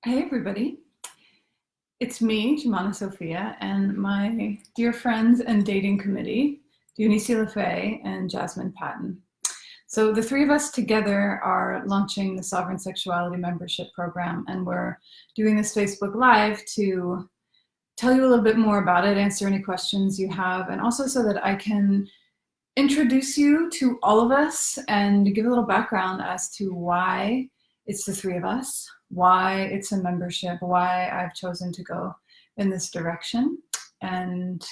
Hey everybody, it's me, Jemana Sophia, and my dear friends and dating committee, Eunice LaFay and Jasmine Patton. So the three of us together are launching the Sovereign Sexuality Membership Program, and we're doing this Facebook Live to tell you a little bit more about it, answer any questions you have, and also so that I can introduce you to all of us and give a little background as to why it's the three of us, why it's a membership, why I've chosen to go in this direction, and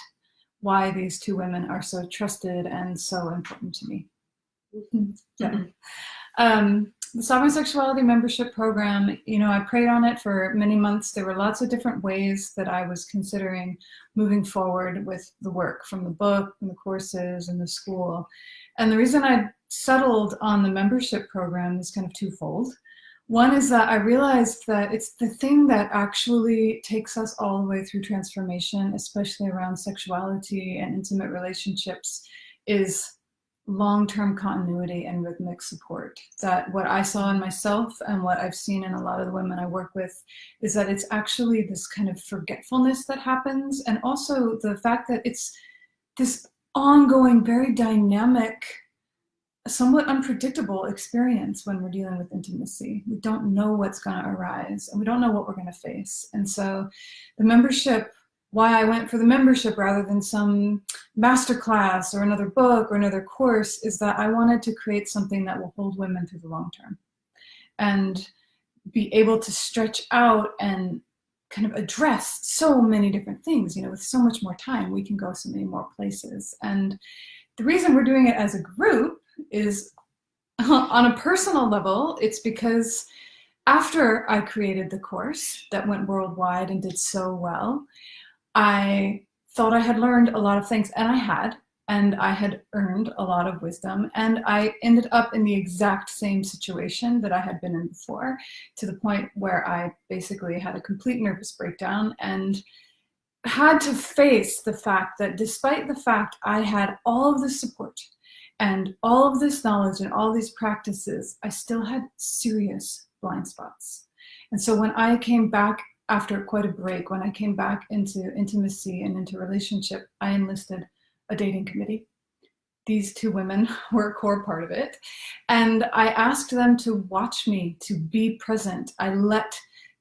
why these two women are so trusted and so important to me. So, the Sovereign Sexuality Membership Program, I prayed on it for many months. There were lots of different ways that I was considering moving forward with the work from the book and the courses and the school. And the reason I settled on the membership program is kind of twofold. One is that I realized that it's the thing that actually takes us all the way through transformation, especially around sexuality and intimate relationships, is long-term continuity and rhythmic support. That what I saw in myself and what I've seen in a lot of the women I work with is that it's actually this kind of forgetfulness that happens, and also the fact that it's this ongoing, very dynamic, somewhat unpredictable experience when we're dealing with intimacy. We don't know what's going to arise, and we don't know what we're going to face. And so the membership, why I went for the membership rather than some masterclass or another book or another course, is that I wanted to create something that will hold women through the long term and be able to stretch out and kind of address so many different things. With so much more time, we can go so many more places. And the reason we're doing it as a group is on a personal level. It's because after I created the course that went worldwide and did so well, I thought I had learned a lot of things, and I had earned a lot of wisdom, and I ended up in the exact same situation that I had been in before, to the point where I basically had a complete nervous breakdown and had to face the fact that despite the fact I had all of the support and all of this knowledge and all these practices, I still had serious blind spots. And so when I came back after quite a break, when I came back into intimacy and into relationship, I enlisted a dating committee. These two women were a core part of it. And I asked them to watch me, to be present.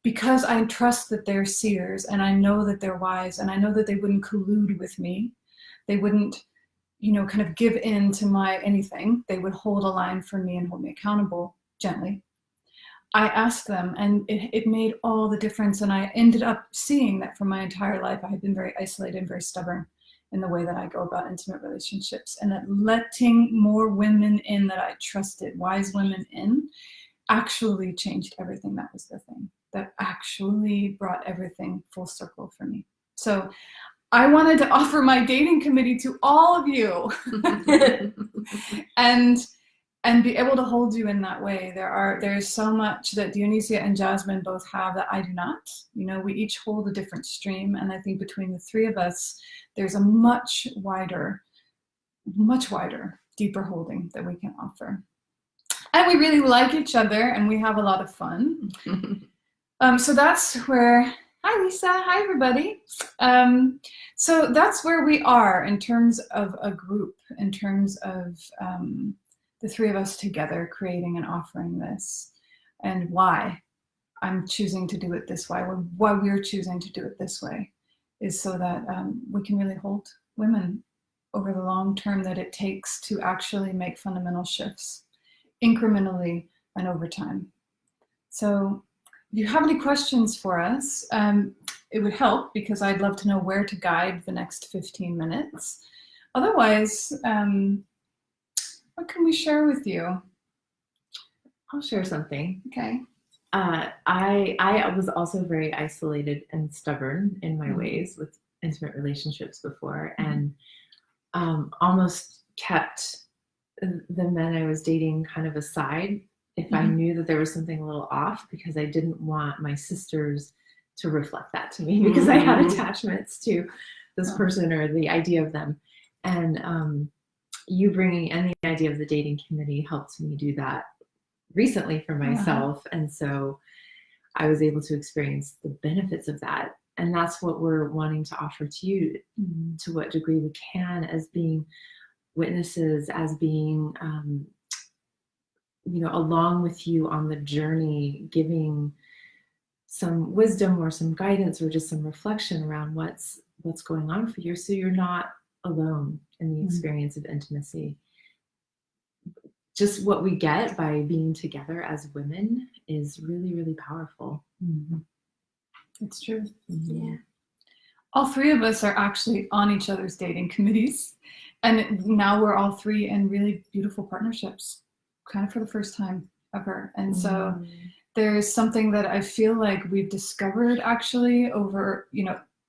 Because I trust that they're seers, and I know that they're wise, and I know that they wouldn't collude with me. They wouldn't, kind of give in to my anything. They would hold a line for me and hold me accountable gently. I asked them, and it made all the difference. And I ended up seeing that for my entire life, I had been very isolated and very stubborn in the way that I go about intimate relationships, and that letting more women in that I trusted, wise women in, actually changed everything. That was the thing that actually brought everything full circle for me. So I wanted to offer my dating committee to all of you and be able to hold you in that way. There's so much that Dionysia and Jasmine both have that I do not. We each hold a different stream, and I think between the three of us, there's a much wider, deeper holding that we can offer. And we really like each other, and we have a lot of fun. So that's where, hi Lisa, hi everybody. So that's where we are in terms of a group, in terms of the three of us together creating and offering this, and why I'm choosing to do it this way, why we're choosing to do it this way, is so that we can really hold women over the long term that it takes to actually make fundamental shifts incrementally and over time. So if you have any questions for us, it would help, because I'd love to know where to guide the next 15 minutes. Otherwise, what can we share with you? I'll share something. Okay. I was also very isolated and stubborn in my ways with intimate relationships before, and almost kept the men I was dating kind of aside if I knew that there was something a little off, because I didn't want my sisters to reflect that to me, because I had attachments to this person or the idea of them. And you bringing in the idea of the dating committee helped me do that recently for myself. And so I was able to experience the benefits of that. And that's what we're wanting to offer to you, to what degree we can, as being witnesses, as being, along with you on the journey, giving some wisdom or some guidance or just some reflection around what's going on for you, so you're not alone in the experience of intimacy. Just what we get by being together as women is really, really powerful. It's true. Yeah. All three of us are actually on each other's dating committees, and now we're all three in really beautiful partnerships, kind of for the first time ever. And so there's something that I feel like we've discovered actually over,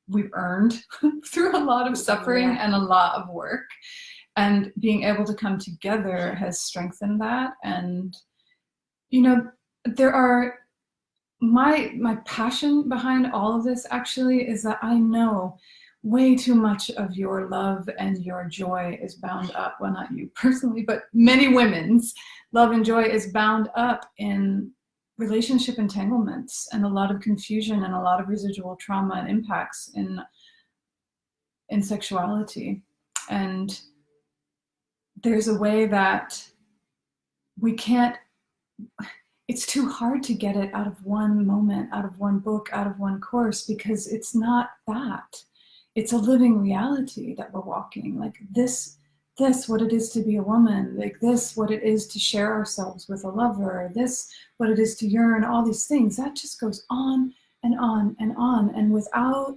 we've earned through a lot of suffering and a lot of work, and being able to come together has strengthened that. And there are my passion behind all of this actually is that I know way too much of your love and your joy is bound up, well, not you personally, but many women's love and joy is bound up in relationship entanglements and a lot of confusion and a lot of residual trauma and impacts in sexuality. And there's a way that we can't, it's too hard to get it out of one moment, out of one book, out of one course, because it's not that. It's a living reality that we're walking. Like this, what it is to be a woman, like this, what it is to share ourselves with a lover, this, what it is to yearn, all these things, that just goes on and on and on. And without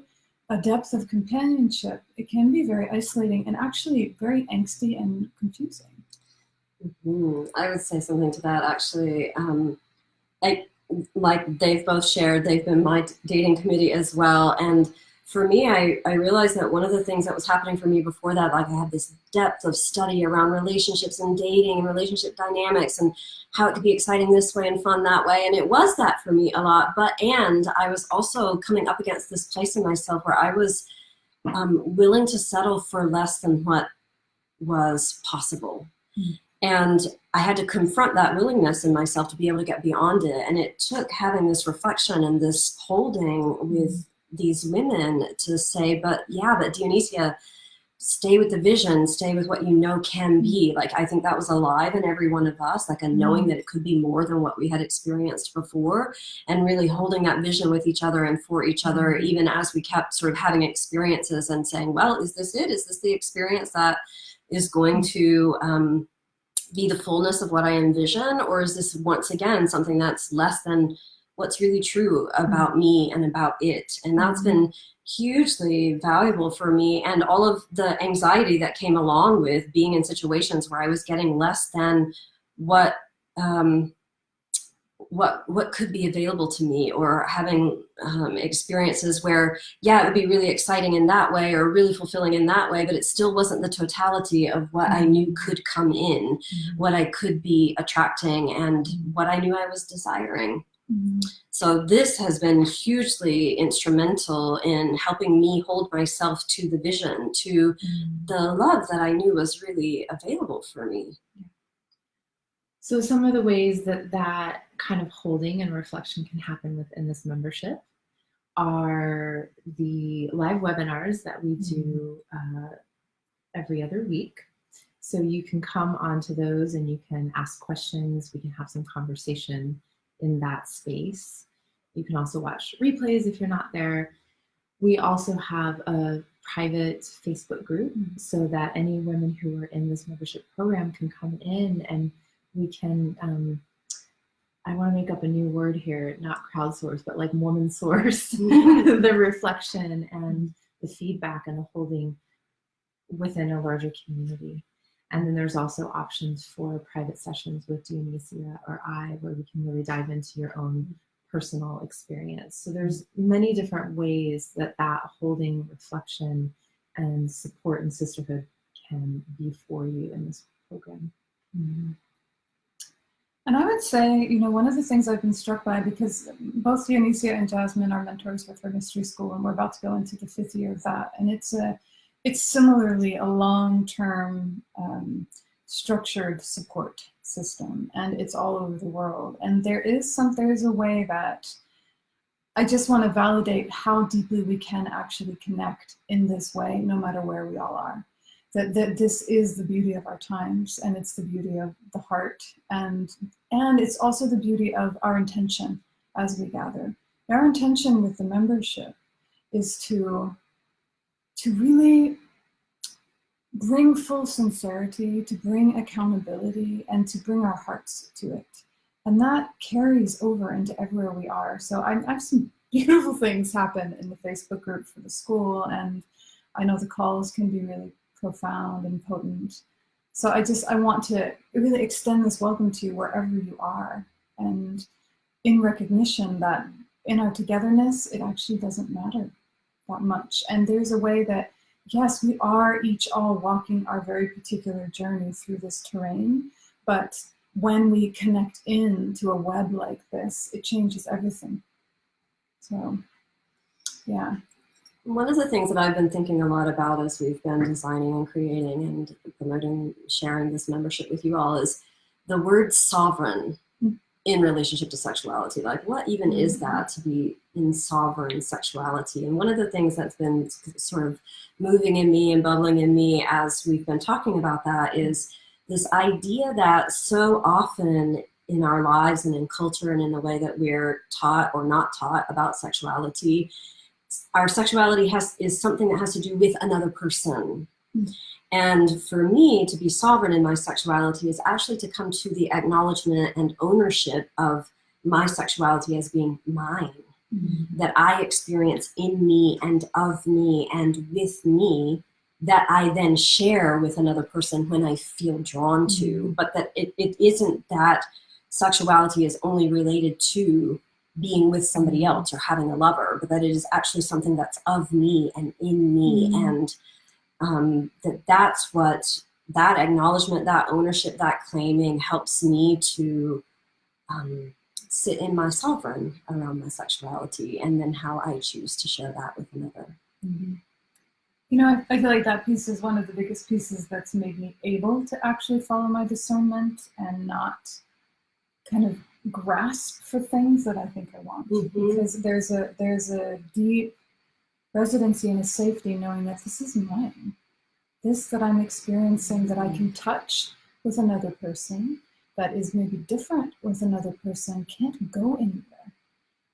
a depth of companionship, it can be very isolating and actually very angsty and confusing. I would say something to that, actually. Like they've both shared, they've been my dating committee as well. And for me, I realized that one of the things that was happening for me before that, like I had this depth of study around relationships and dating and relationship dynamics and how it could be exciting this way and fun that way. And it was that for me a lot. And I was also coming up against this place in myself where I was willing to settle for less than what was possible. And I had to confront that willingness in myself to be able to get beyond it. And it took having this reflection and this holding with these women to say, but Dionysia, stay with the vision, stay with what you know can be. Like, I think that was alive in every one of us, like a knowing that it could be more than what we had experienced before, and really holding that vision with each other and for each other, even as we kept sort of having experiences and saying, well, is this it? Is this the experience that is going to be the fullness of what I envision? Or is this once again something that's less than what's really true about me and about it? And that's been hugely valuable for me, and all of the anxiety that came along with being in situations where I was getting less than what could be available to me, or having experiences where, it would be really exciting in that way or really fulfilling in that way, but it still wasn't the totality of what I knew could come in, what I could be attracting, and what I knew I was desiring. So this has been hugely instrumental in helping me hold myself to the vision, to the love that I knew was really available for me. So some of the ways that kind of holding and reflection can happen within this membership are the live webinars that we do every other week. So you can come onto those and you can ask questions. We can have some conversation in that space. You can also watch replays if you're not there. We also have a private Facebook group so that any women who are in this membership program can come in, and we can, I want to make up a new word here, not crowdsource, but like woman source, the reflection and the feedback and the holding within a larger community. And then there's also options for private sessions with Dionysia or I, where we can really dive into your own personal experience. So there's many different ways that holding, reflection, and support and sisterhood can be for you in this program. And I would say, one of the things I've been struck by, because both Dionysia and Jasmine are mentors with her mystery school, and we're about to go into the 5th year of that. And it's similarly a long-term structured support system, and it's all over the world. And there's a way that I just want to validate how deeply we can actually connect in this way, no matter where we all are. That this is the beauty of our times, and it's the beauty of the heart, and it's also the beauty of our intention as we gather. Our intention with the membership is to really bring full sincerity, to bring accountability, and to bring our hearts to it. And that carries over into everywhere we are. So I've seen beautiful things happen in the Facebook group for the school, and I know the calls can be really profound and potent. So I want to really extend this welcome to you wherever you are, and in recognition that in our togetherness, it actually doesn't matter that much. And there's a way that, yes, we are each all walking our very particular journey through this terrain, but when we connect into a web like this, it changes everything. So, yeah. One of the things that I've been thinking a lot about as we've been designing and creating and promoting, sharing this membership with you all is the word sovereign in relationship to sexuality. Like, what even is that, to be in sovereign sexuality? And one of the things that's been sort of moving in me and bubbling in me as we've been talking about that is this idea that so often in our lives and in culture and in the way that we're taught or not taught about sexuality, our sexuality is something that has to do with another person. And for me, to be sovereign in my sexuality is actually to come to the acknowledgement and ownership of my sexuality as being mine, that I experience in me and of me and with me, that I then share with another person when I feel drawn to, but that it isn't that sexuality is only related to being with somebody else or having a lover, but that it is actually something that's of me and in me, and that's what that acknowledgement, that ownership, that claiming helps me to sit in my sovereign around my sexuality, and then how I choose to share that with another. You know, I feel like that piece is one of the biggest pieces that's made me able to actually follow my discernment and not kind of grasp for things that I think I want. Because there's a deep residency and a safety knowing that this is mine. This that I'm experiencing, that I can touch with another person, that is maybe different with another person, can't go anywhere.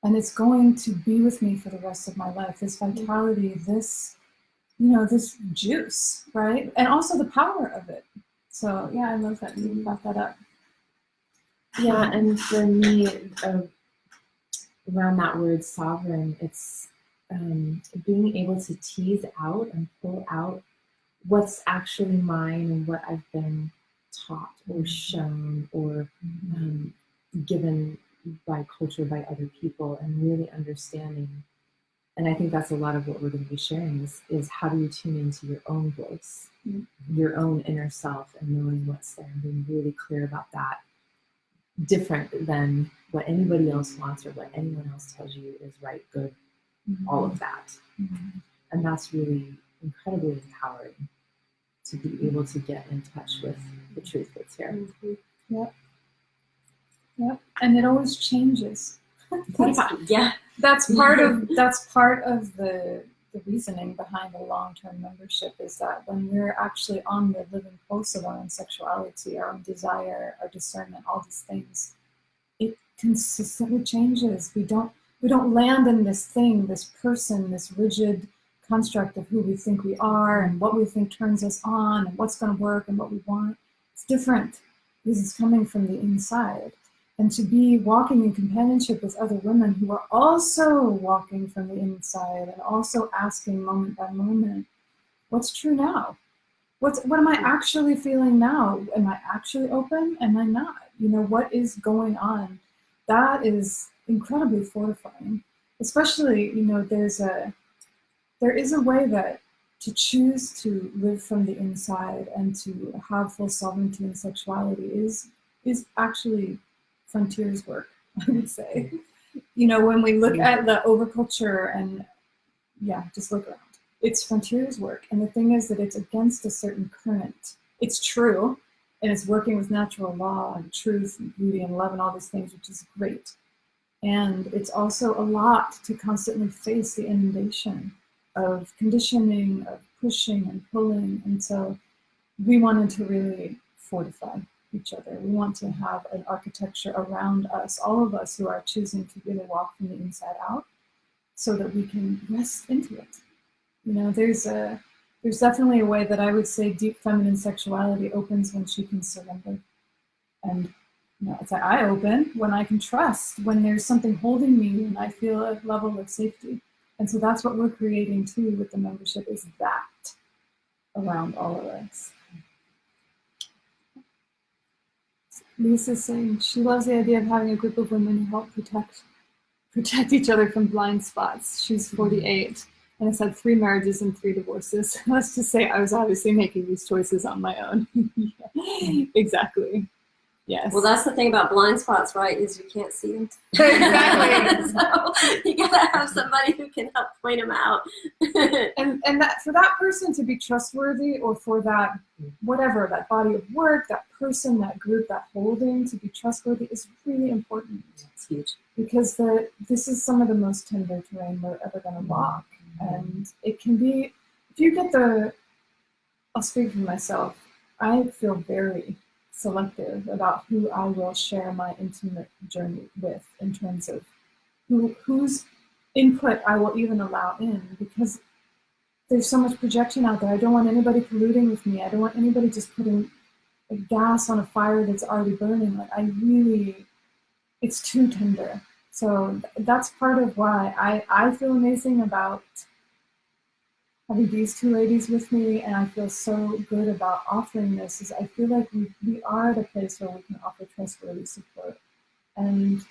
And it's going to be with me for the rest of my life. This vitality, this, you know, this juice, right? And also the power of it. So yeah, I love that you brought that up. Yeah, and for me, around that word sovereign, it's being able to tease out and pull out what's actually mine and what I've been taught or shown or given by culture, by other people, and really understanding. And I think that's a lot of what we're going to be sharing is how do you tune into your own voice, your own inner self, and knowing what's there and being really clear about that, different than what anybody else wants or what anyone else tells you is right, good, all of that. And that's really incredibly empowering to be able to get in touch with the truth that's here. Yep. And it always changes. That's part of the reasoning behind the long-term membership, is that when we're actually on the living pulse of our own sexuality, our own desire, our discernment, all these things, it consistently changes. We don't land in this thing, this person, this rigid construct of who we think we are and what we think turns us on and what's going to work and what we want. It's different because it's coming from the inside. And to be walking in companionship with other women who are also walking from the inside and also asking moment by moment, what's true now? What am I actually feeling now? Am I actually open? Am I not? You know, what is going on? That is incredibly fortifying. Especially, you know, there is a way that to choose to live from the inside and to have full sovereignty in sexuality is actually frontiers work, I would say. You know, when we look at the overculture and just look around, it's frontiers work. And the thing is that it's against a certain current. It's true, and it's working with natural law and truth and beauty and love and all these things, which is great. And it's also a lot to constantly face the inundation of conditioning, of pushing and pulling. And so we wanted to really fortify each other. We want to have an architecture around us, all of us who are choosing to really walk from the inside out, so that we can rest into it. You know, there's definitely a way that I would say deep feminine sexuality opens when she can surrender. And you know, it's like I open when I can trust, when there's something holding me, when I feel a level of safety. And so that's what we're creating too with the membership, is that around all of us. Lisa's saying she loves the idea of having a group of women who help protect each other from blind spots. She's 48 and has had 3 marriages and 3 divorces. Let's just say I was obviously making these choices on my own. Yeah, exactly. Yes. Well, that's the thing about blind spots, right? Is you can't see them. Exactly. So you gotta have somebody who can help point them out. and that for that person to be trustworthy, or for that whatever, that body of work, that person, that group, that holding to be trustworthy is really important. It's huge. Because this is some of the most tender terrain we're ever going to walk. And it can be, if you get I'll speak for myself, I feel very selective about who I will share my intimate journey with, in terms of whose input I will even allow in, because there's so much projection out there. I don't want anybody polluting with me. I don't want anybody just putting gas on a fire that's already burning. Like it's too tender. So that's part of why I feel amazing about having these 2 ladies with me, and I feel so good about offering this, is I feel like we are at a place where we can offer trustworthy support. And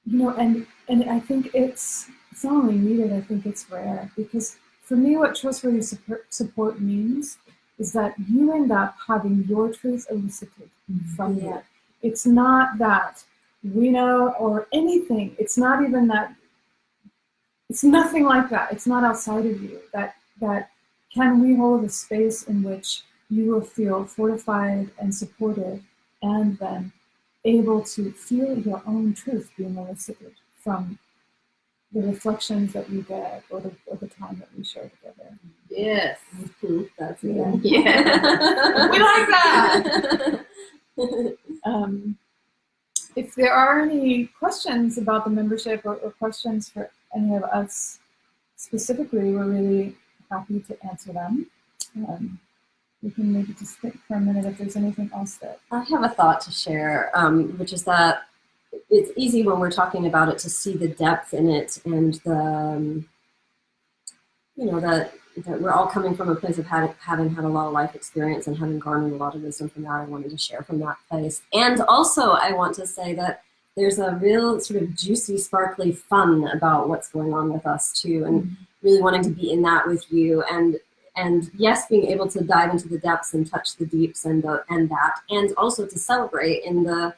you know, and I think it's not only needed, I think it's rare, because for me what trustworthy support means is that you end up having your truth elicited from you. It's not that we know or anything. It's not even that. It's nothing like that. It's not outside of you. That can we hold a space in which you will feel fortified and supported, and then able to feel your own truth being elicited from the reflections that you get, or the time that we share together. Yes. That's Yeah. Yeah. We like that. If there are any questions about the membership, or questions for any of us specifically, we're really happy to answer them. We can maybe just think for a minute if there's anything else that... I have a thought to share, which is that it's easy when we're talking about it to see the depth in it, and the, that we're all coming from a place of having had a lot of life experience and having garnered a lot of wisdom from that. I wanted to share from that place. And also I want to say that there's a real sort of juicy, sparkly fun about what's going on with us too, and really wanting to be in that with you. And yes, being able to dive into the depths and touch the deeps and also to celebrate in the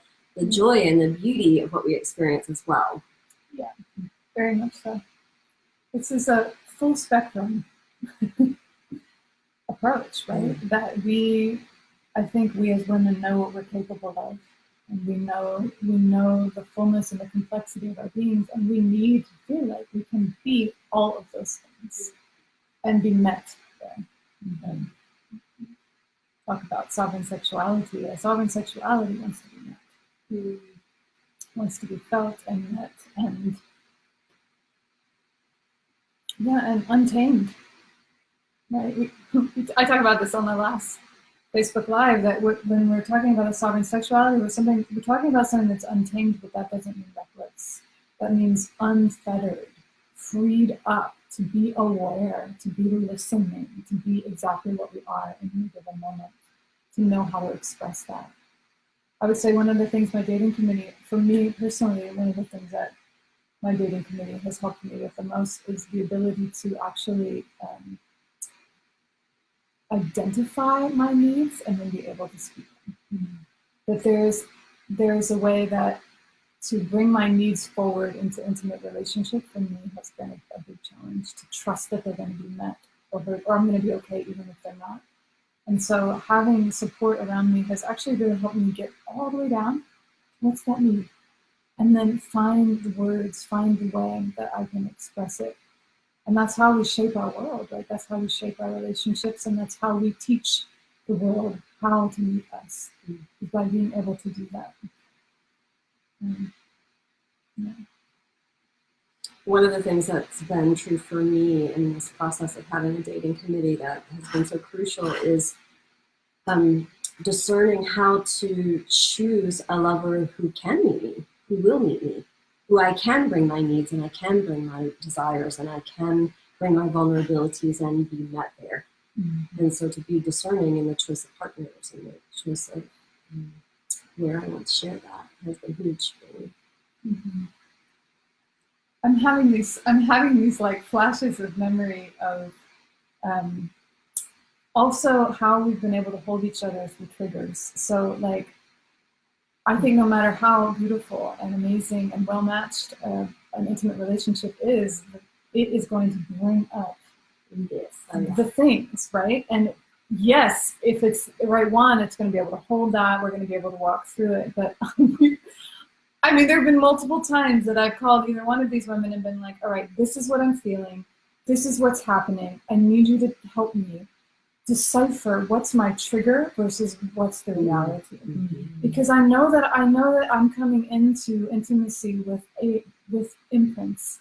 joy and the beauty of what we experience as well. Yeah, very much so. This is a full spectrum approach, right? That I think we as women know what we're capable of, and we know the fullness and the complexity of our beings, and we need to feel like we can be all of those things and be met there. And talk about sovereign sexuality. Sovereign sexuality wants to be met, wants to be felt and met, and and untamed. Right? I talk about this on the last Facebook Live, that when we're talking about a sovereign sexuality, we're talking about something that's untamed, but that doesn't mean reckless. That means unfettered, freed up, to be aware, to be listening, to be exactly what we are in any given moment, to know how to express that. I would say one of the things my dating committee, for me personally, one of the things that my dating committee has helped me with the most is the ability to actually identify my needs and then be able to speak them. That there's a way that to bring my needs forward into intimate relationship for me has been a big challenge, to trust that they're going to be met, or I'm going to be okay even if they're not. And so having support around me has actually really helped me get all the way down. What's that need? and then find the words, find the way that I can express it. And that's how we shape our world, right? That's how we shape our relationships, and that's how we teach the world how to meet us, is by being able to do that. Yeah. One of the things that's been true for me in this process of having a dating committee that has been so crucial is discerning how to choose a lover who can meet me, who will meet me, who I can bring my needs and I can bring my desires and I can bring my vulnerabilities and be met there. And so to be discerning in the choice of partners and the choice of where I want to share that has been huge for me. I'm having these like flashes of memory of also how we've been able to hold each other through triggers. So like, I think no matter how beautiful and amazing and well matched an intimate relationship is, it is going to bring up the things, right? And yes, if it's the right one, it's going to be able to hold that. We're going to be able to walk through it. But I mean, there have been multiple times that I've called either one of these women and been like, all right, this is what I'm feeling. This is what's happening. I need you to help me decipher what's my trigger versus what's the reality. Because I know that I'm coming into intimacy with imprints,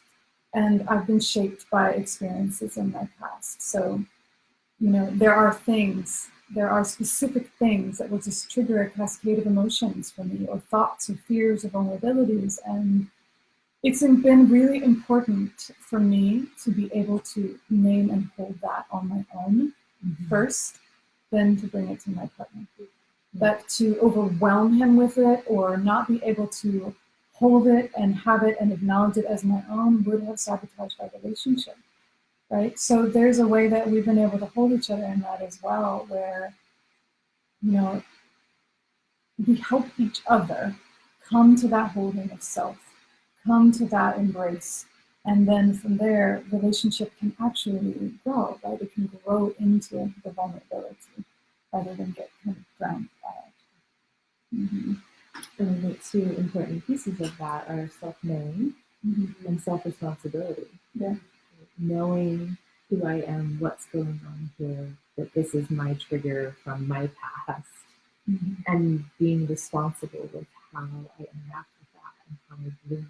and I've been shaped by experiences in my past. So, there are specific things that will just trigger a cascade of emotions for me, or thoughts or fears or vulnerabilities. And it's been really important for me to be able to name and hold that on my own first, then to bring it to my partner. But to overwhelm him with it or not be able to hold it and have it and acknowledge it as my own would have sabotaged our relationship. Right? So there's a way that we've been able to hold each other in that as well, where, we help each other come to that holding of self, come to that embrace. And then from there, relationship can actually grow, right? It can grow into the vulnerability rather than get kind of drowned by it. And I think two important pieces of that are self-knowing and self-responsibility. Yeah. Knowing who I am, what's going on here, that this is my trigger from my past, and being responsible with how I interact with that and how I bring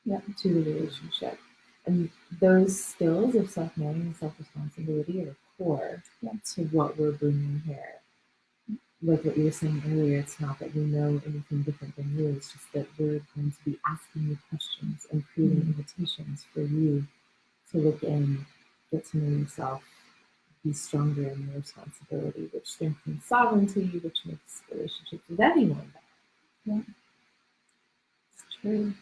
that to the relationship. And those skills of self-knowing and self-responsibility are core to what we're bringing here. Like what you were saying earlier, it's not that we know anything different than you, it's just that we're going to be asking you questions and creating invitations for you to look in, get to know yourself, be stronger in your responsibility, which strengthens sovereignty, which makes relationships with anyone better. Yeah, it's true.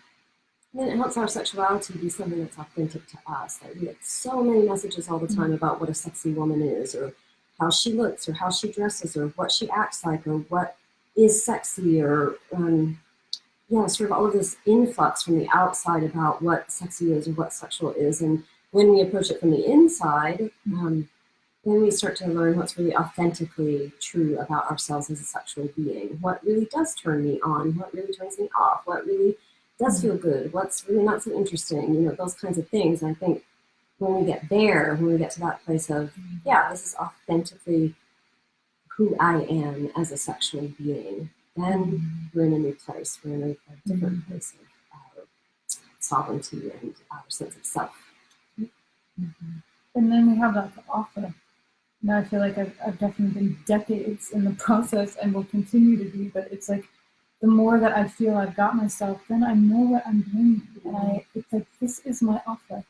And it helps our sexuality be something that's authentic to us. Like we get so many messages all the time about what a sexy woman is, or how she looks, or how she dresses, or what she acts like, or what is sexy, or sort of all of this influx from the outside about what sexy is or what sexual is. And when we approach it from the inside, then we start to learn what's really authentically true about ourselves as a sexual being. What really does turn me on? What really turns me off? What really does feel good? What's really not so interesting? Those kinds of things. And I think when we get there, when we get to that place of, this is authentically who I am as a sexual being, then we're in a new place. We're in a different place of our sovereignty and our sense of self. And then we have that to offer. Now I feel like I've definitely been decades in the process and will continue to be, but it's like the more that I feel I've got myself, then I know what I'm bringing. And it's like, this is my offer.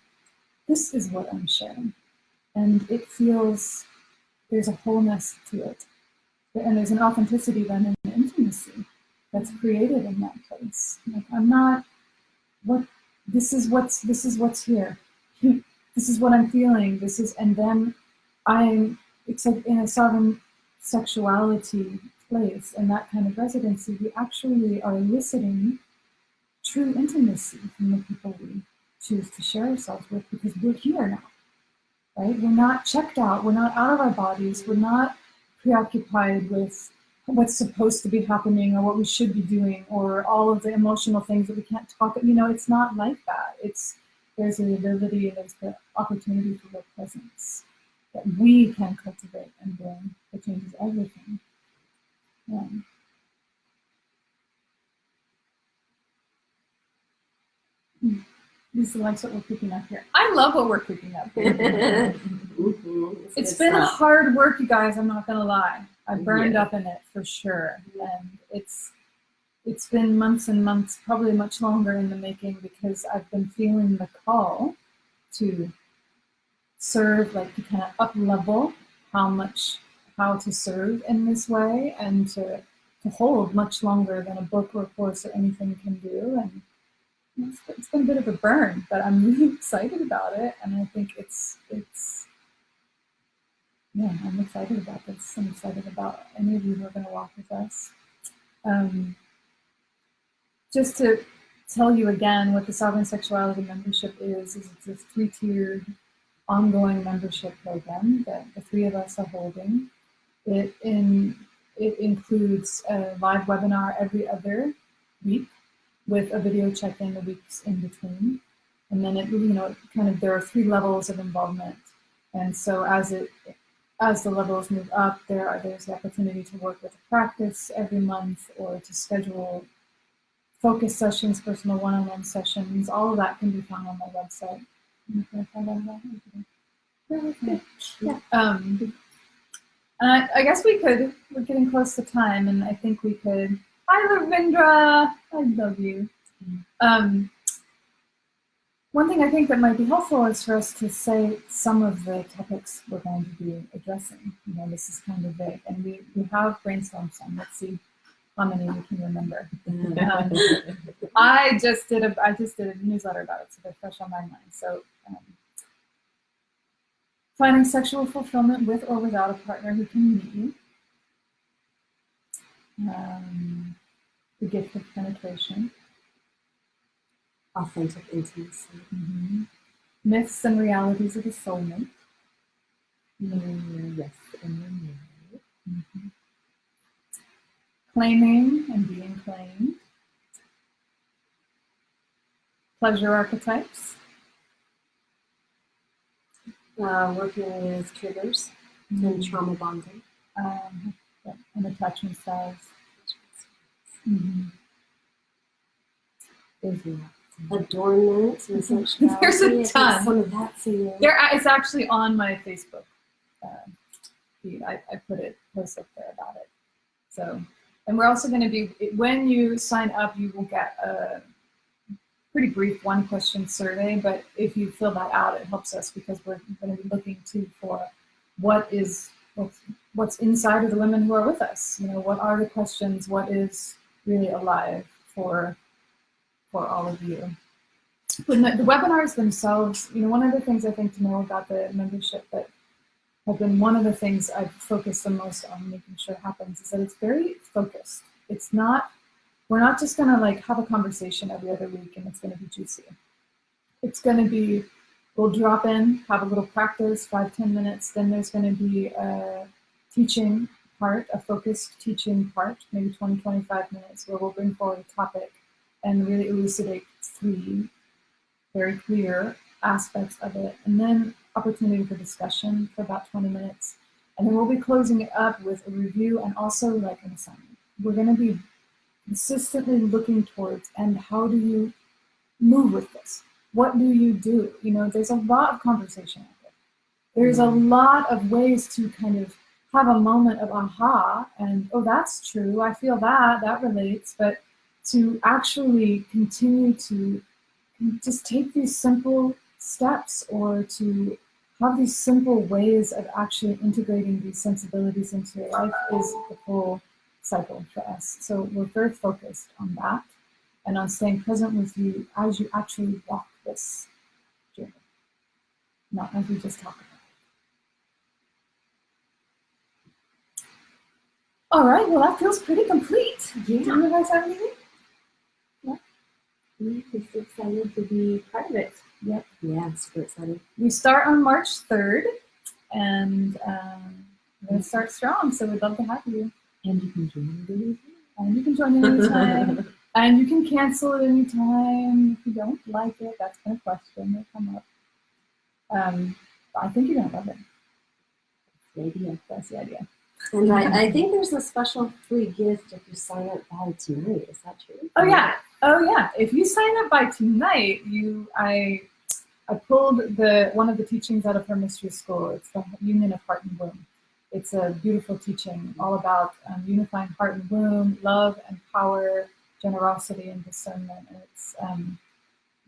This is what I'm sharing. And it feels, there's a wholeness to it. And there's an authenticity then in the intimacy that's created in that place. Like, I'm not, this is what's here. This is what I'm feeling. And then it's like in a sovereign sexuality place and that kind of residency, we actually are eliciting true intimacy from the people we choose to share ourselves with, because we're here now, right? We're not checked out. We're not out of our bodies. We're not preoccupied with what's supposed to be happening or what we should be doing or all of the emotional things that we can't talk. It's not like that. There's the ability and there's the opportunity for real presence that we can cultivate and bring that changes everything. Yeah. Lisa likes what we're cooking up here. I love what we're cooking up here. It's been hard work, you guys. I'm not gonna lie. I burned up in it for sure, and it's been months and months, probably much longer in the making, because I've been feeling the call to serve, like to kind of up level how to serve in this way, and to hold much longer than a book or course or anything can do. And it's been a bit of a burn, but I'm really excited about it, and I think I'm excited about this. I'm excited about any of you who are going to walk with us. Just to tell you again what the Sovereign Sexuality membership is it's a 3-tiered ongoing membership program that the 3 of us are holding. It includes a live webinar every other week with a video check-in the weeks in between. And then there are 3 levels of involvement. And so as the levels move up, there's the opportunity to work with a practice every month or to schedule focus sessions, personal one-on-one sessions. All of that can be found on my website. And I guess we're getting close to time, and I think we could. Hi, Ravindra. I love you. One thing I think that might be helpful is for us to say some of the topics we're going to be addressing. This is kind of vague, and we have brainstormed some. Let's see how many we can remember. I just did a newsletter about it, so they're fresh on my mind. So, finding sexual fulfillment with or without a partner who can meet you. The gift of penetration. Authentic intimacy. Mm-hmm. Myths and realities of a soulmate. Yes, and mm-hmm. Claiming and being claimed. Pleasure archetypes. Working with triggers and trauma bonding. And attachment styles. Mm-hmm. Adornment and sexuality. There's a ton. Some of that too. It's actually on my Facebook feed. I post up there about it. So, and we're also going to be, when you sign up, you will get a pretty brief 1-question survey. But if you fill that out, it helps us, because we're going to be looking too for what's inside of the women who are with us. What are the questions? What is really alive for all of you? But the webinars themselves, one of the things I think to know about the membership that have been one of the things I've focused the most on making sure happens is that it's very focused. We're not just going to have a conversation every other week and it's going to be juicy. It's going to be, we'll drop in, have a little practice, 5-10 minutes. Then there's going to be a teaching part, a focused teaching part, maybe 20-25 minutes, where we'll bring forward a topic and really elucidate 3 very clear aspects of it. And then opportunity for discussion for about 20 minutes. And then we'll be closing it up with a review and also an assignment. We're going to be consistently looking towards, and how do you move with this? What do you do? There's a lot of conversation out there. There's a lot of ways to kind of have a moment of aha and, oh, that's true. I feel that relates. But to actually continue to just take these simple steps, or to have these simple ways of actually integrating these sensibilities into your life, is the full cycle for us. So we're very focused on that and on staying present with you as you actually walk this journey, not as we just talk about it. All right, well, that feels pretty complete. Yeah. Do you guys have anything? I'm just excited to be part of it. Yep. Yeah, super excited. We start on March 3rd, and we're going to start strong, so we'd love to have you. And you can join me. And you can join in anytime. And you can cancel at any time if you don't like it. That's been a question that come up. I think you're gonna love it. That's the idea. And I think there's a special free gift if you sign up by tonight. Is that true? Oh yeah. If you sign up by tonight, I pulled one of the teachings out of her mystery school. It's the Union of Heart and Womb. It's a beautiful teaching all about unifying heart and womb, love and power, generosity and discernment. And it's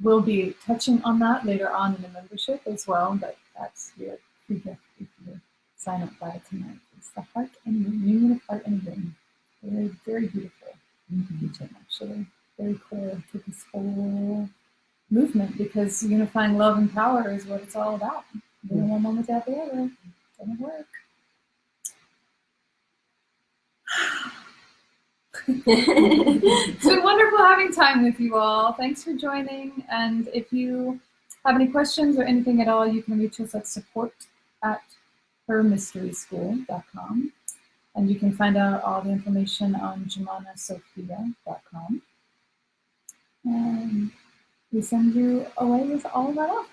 we'll be touching on that later on in the membership as well. But that's your free gift if you sign up by tonight. It's the Heart and Womb, Union of Heart and Womb. Very, very beautiful teaching, actually. Very core to this whole movement, because unifying love and power is what it's all about. Doing one moment after the other doesn't work. It's been wonderful having time with you all. Thanks for joining. And if you have any questions or anything at all, you can reach us at support@hermysteryschool.com. And you can find out all the information on JamanaSophia.com. And we send you away with all of that.